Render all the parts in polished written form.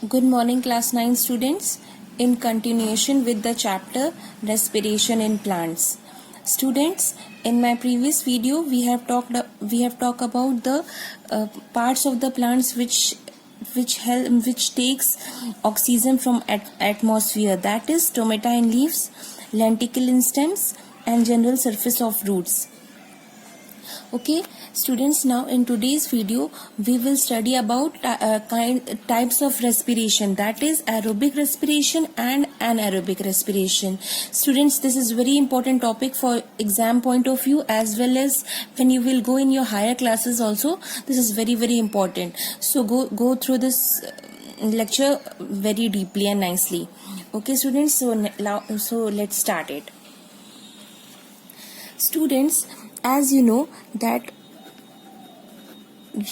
Good morning, class 9 students. In continuation with the chapter respiration in plants. Students, in my previous video we have talked about the parts of the plants which takes oxygen from atmosphere, that is stomata in leaves, lenticle in stems and general surface of roots. Okay students, now in today's video we will study about types of respiration, that is aerobic respiration and anaerobic respiration. Students, this is very important topic for exam point of view as well as when you will go in your higher classes also. This is very important, so go through this lecture very deeply and nicely. Okay students, so let's start it. Students, as you know that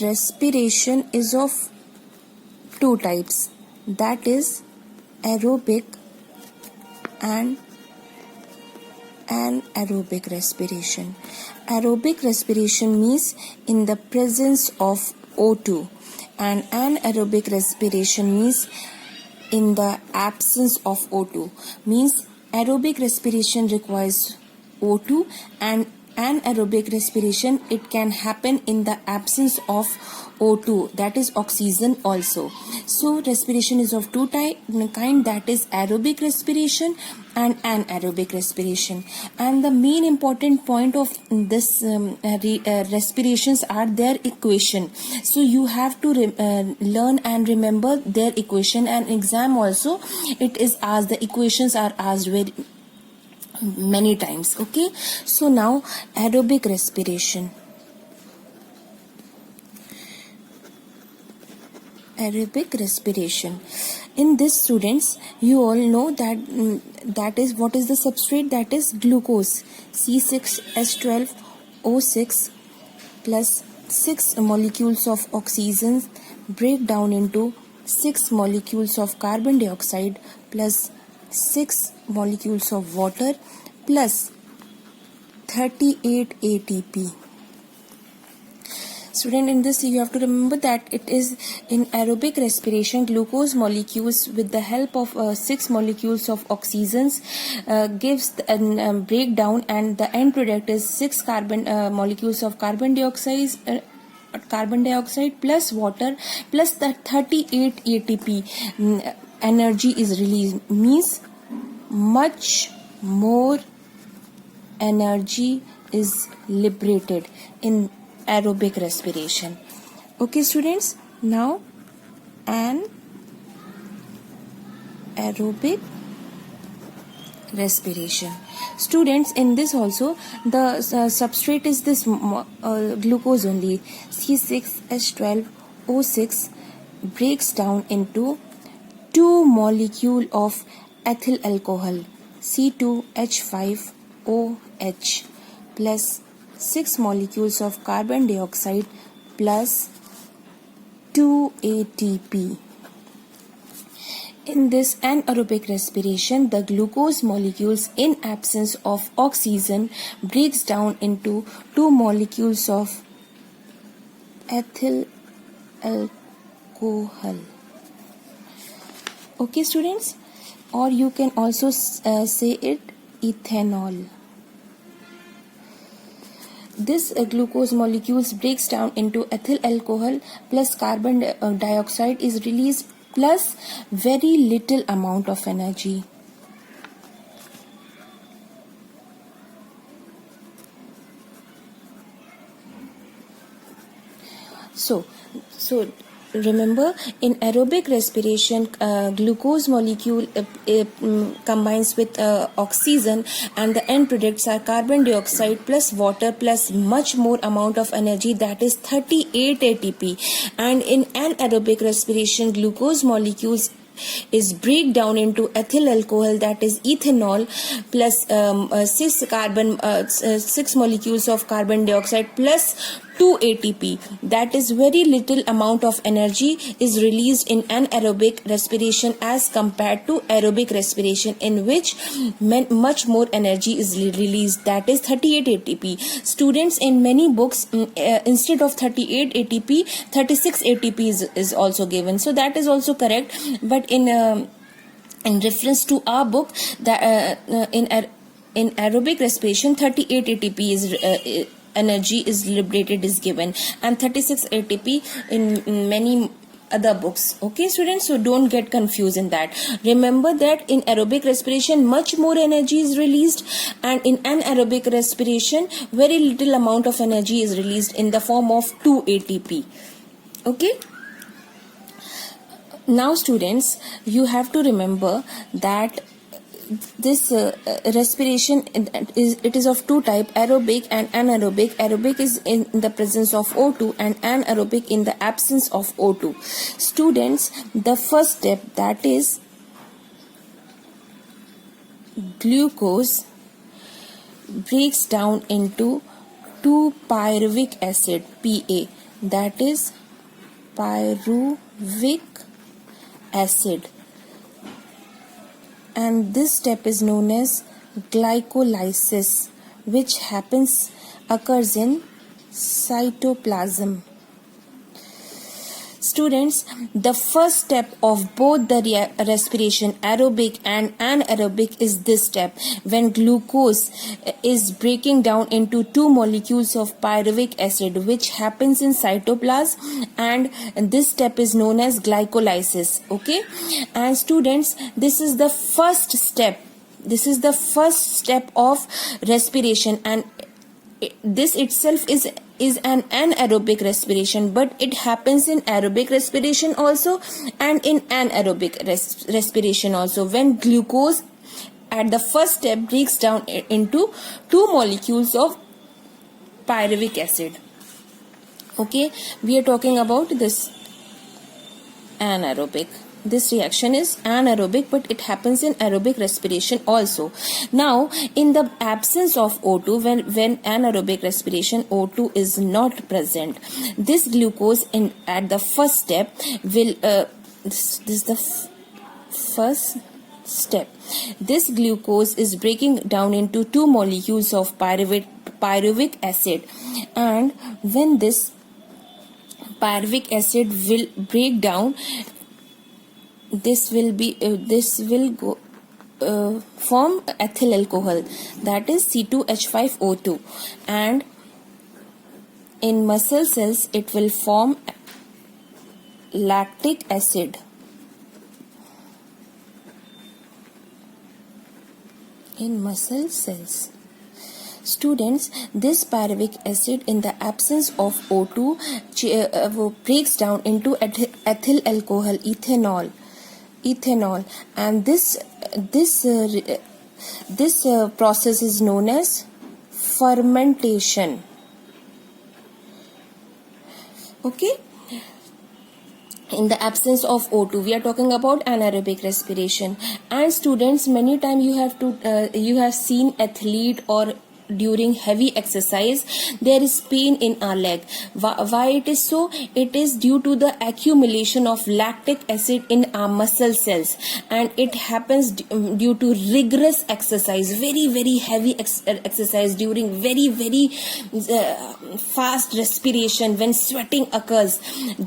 respiration is of two types, that is aerobic and anaerobic respiration. Aerobic respiration means in the presence of O2 and anaerobic respiration means in the absence of O2. Means aerobic respiration requires O2 and anaerobic respiration, it can happen in the absence of O2, that is oxygen also. So respiration is of two kind, that is aerobic respiration and anaerobic respiration. And the main important point of this respirations are their equation. So you have to learn and remember their equation, and exam also it is asked, the equations are asked very many times. Okay, so now aerobic respiration. Aerobic respiration, in this students you all know that that is what is the substrate, that is glucose, C6H12O6 plus 6 molecules of oxygen break down into 6 molecules of carbon dioxide plus 6 molecules of water plus 38 ATP. Student, in this you have to remember that it is in aerobic respiration, glucose molecules with the help of 6 molecules of oxygens gives a breakdown, and the end product is 6 molecules of carbon dioxide plus water plus the 38 ATP energy is released, means much more energy is liberated in aerobic respiration. Okay students, now anaerobic respiration. Students, in this also the substrate is this glucose only, C6H12O6 breaks down into 2 molecule of ethyl alcohol, C2H5OH plus 6 molecules of carbon dioxide plus 2 ATP. In this anaerobic respiration, the glucose molecules in absence of oxygen breaks down into 2 molecules of ethyl alcohol. Okay students, or you can also say it ethanol. This glucose molecules breaks down into ethyl alcohol plus carbon dioxide is released plus very little amount of energy. So remember, in aerobic respiration, glucose molecule combines with oxygen, and the end products are carbon dioxide plus water plus much more amount of energy, that is 38 ATP. And in anaerobic respiration, glucose molecules is break down into ethyl alcohol, that is ethanol, plus 6 molecules of carbon dioxide plus 2 ATP. That is very little amount of energy is released in anaerobic respiration as compared to aerobic respiration, in which much more energy is released, that is 38 ATP. Students, in many books, instead of 38 ATP, 36 ATP is also given. So that is also correct. But in reference to our book, that in aerobic respiration, 38 ATP is energy is liberated is given, and 36 ATP in many other books. Okay, students, so don't get confused in that. Remember that in aerobic respiration much more energy is released, and in anaerobic respiration very little amount of energy is released in the form of 2 ATP. Okay. Now students, you have to remember that this respiration is of two type, aerobic and anaerobic. Aerobic is in the presence of O2 and anaerobic in the absence of O2. Students, the first step, that is glucose breaks down into 2-pyruvic acid, PA, that is pyruvic acid, and this step is known as glycolysis, which occurs in cytoplasm. Students, the first step of both the respiration, aerobic and anaerobic, is this step, when glucose is breaking down into 2 molecules of pyruvic acid, which happens in cytoplasm, and this step is known as glycolysis. Okay, and students, this is the first step. This is the first step of respiration, and this itself is an anaerobic respiration, but it happens in aerobic respiration also and in anaerobic respiration also, when glucose at the first step breaks down into 2 molecules of pyruvic acid. Okay, we are talking about this anaerobic. This reaction is anaerobic, but it happens in aerobic respiration also. Now, in the absence of O2, when anaerobic respiration, O2 is not present, this glucose at the first step will this is the first step. This glucose is breaking down into 2 molecules of pyruvic acid, and when this pyruvic acid will break down, this will go form ethyl alcohol, that is C2H5O2, and in muscle cells it will form lactic acid. In muscle cells, students, this pyruvic acid in the absence of O2 breaks down into ethyl alcohol, ethanol, and this process is known as fermentation. Okay, in the absence of O2, we are talking about anaerobic respiration. And students, many times you have seen athlete or during heavy exercise there is pain in our leg. Why it is so? It is due to the accumulation of lactic acid in our muscle cells, and it happens due to rigorous exercise, very heavy exercise, during very fast respiration, when sweating occurs. At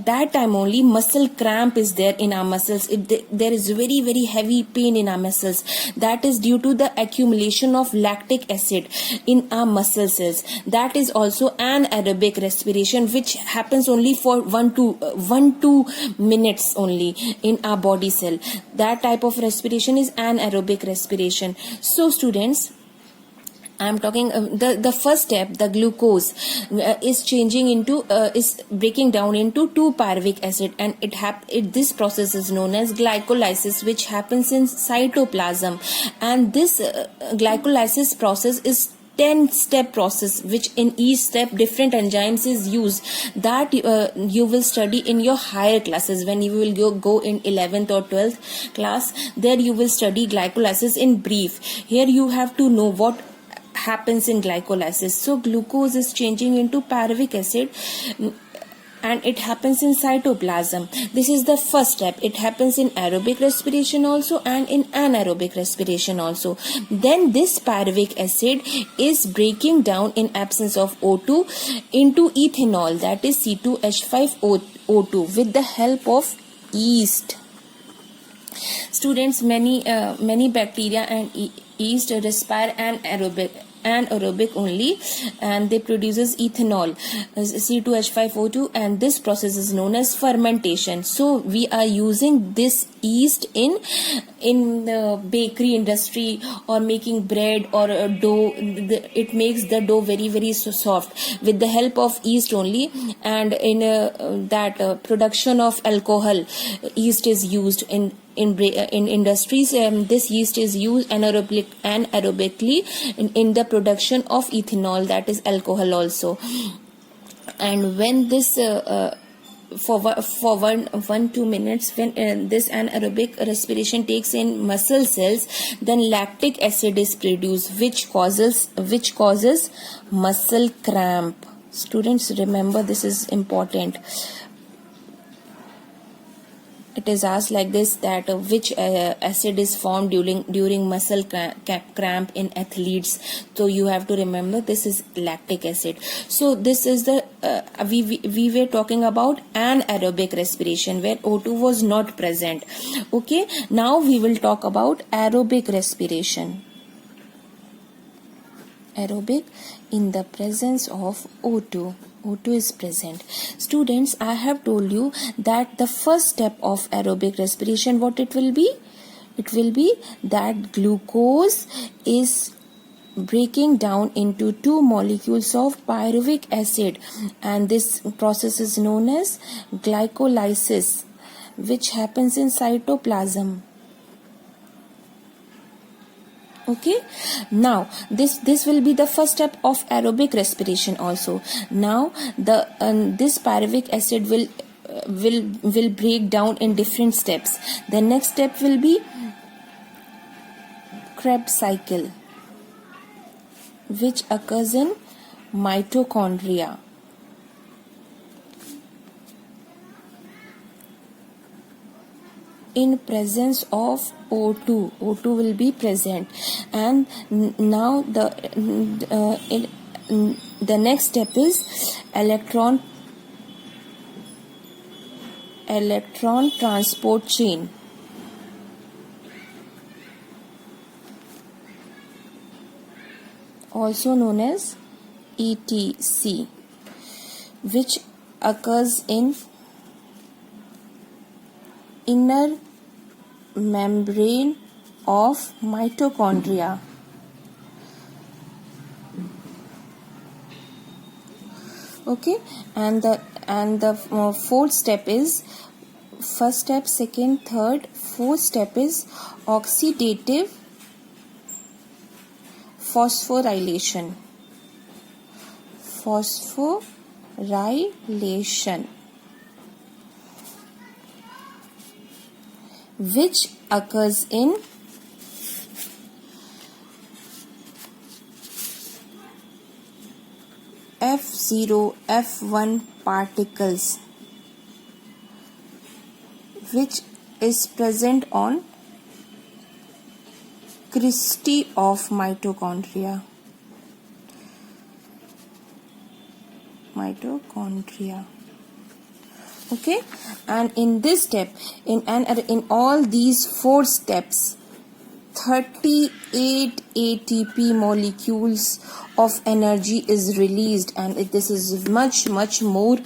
that time only muscle cramp is there in our muscles. There is very heavy pain in our muscles. That is due to the accumulation of lactic acid in our muscle cells. That is also anaerobic respiration, which happens only for 1-2 minutes only in our body cell. That type of respiration is anaerobic respiration. So students, I am talking the first step, the glucose is breaking down into 2-pyruvic acid, and this process is known as glycolysis, which happens in cytoplasm. And this glycolysis process is 10-step process, which in each step different enzymes is used. That you will study in your higher classes. When you will go in 11th or 12th class, there you will study glycolysis in brief. Here you have to know happens in glycolysis. So glucose is changing into pyruvic acid, and it happens in cytoplasm. This is the first step. It happens in aerobic respiration also and in anaerobic respiration also. Then this pyruvic acid is breaking down in absence of O2 into ethanol, that is C2H5O2, with the help of yeast. Students, many bacteria and yeast respire anaerobic only, and they produces ethanol, C2H5O2, and this process is known as fermentation. So we are using this yeast in the bakery industry, or making bread or a dough. It makes the dough very, very soft with the help of yeast only. And in that production of alcohol, yeast is used in industries. This yeast is used anaerobically in the production of ethanol, that is alcohol also. And when this for 1-2 minutes, when this anaerobic respiration takes in muscle cells, then lactic acid is produced, which causes muscle cramp. Students, remember, this is important. It is asked like this, that which acid is formed during muscle cramp in athletes. So you have to remember this is lactic acid. So this is the we were talking about anaerobic respiration, where O2 was not present. Okay, now we will talk about aerobic respiration. Aerobic, in the presence of O2. O2 is present. Students, I have told you that the first step of aerobic respiration, what it will be? It will be that glucose is breaking down into 2 molecules of pyruvic acid, and this process is known as glycolysis, which happens in cytoplasm. Okay, now this will be the first step of aerobic respiration also. Now this pyruvic acid will break down in different steps. The next step will be Krebs cycle, which occurs in mitochondria. In presence of O2 will be present, and now the next step is electron transport chain. Also known as ETC, which occurs in inner membrane of mitochondria. Okay, and the fourth step is, first step, second, third, fourth step is oxidative phosphorylation. Which occurs in F0, F1 particles, which is present on cristae of mitochondria. Okay, and in this step, in all these 4 steps, 38 ATP molecules of energy is released, and this is much more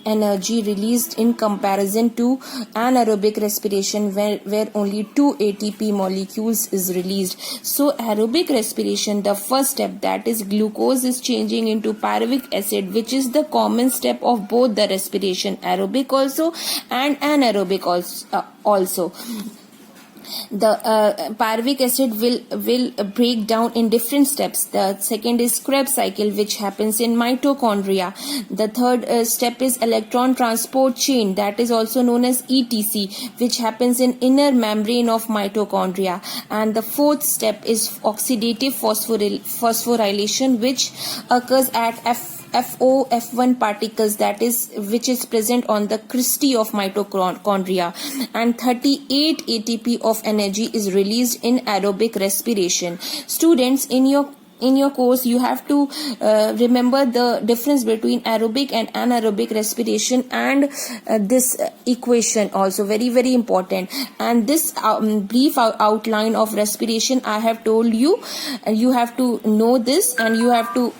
energy released in comparison to anaerobic respiration, where only 2 ATP molecules is released. So aerobic respiration, the first step, that is glucose is changing into pyruvic acid, which is the common step of both the respiration, aerobic also and anaerobic also. The pyruvic acid will break down in different steps. The second is Krebs cycle, which happens in mitochondria. The third step is electron transport chain, that is also known as ETC, which happens in inner membrane of mitochondria. And the fourth step is oxidative phosphorylation, which occurs at F1 particles, that is which is present on the cristae of mitochondria, and 38 ATP of energy is released in aerobic respiration. Students, in your course you have to remember the difference between aerobic and anaerobic respiration, and this equation also very very important. And this brief outline of respiration I have told you, and you have to know this, and you have to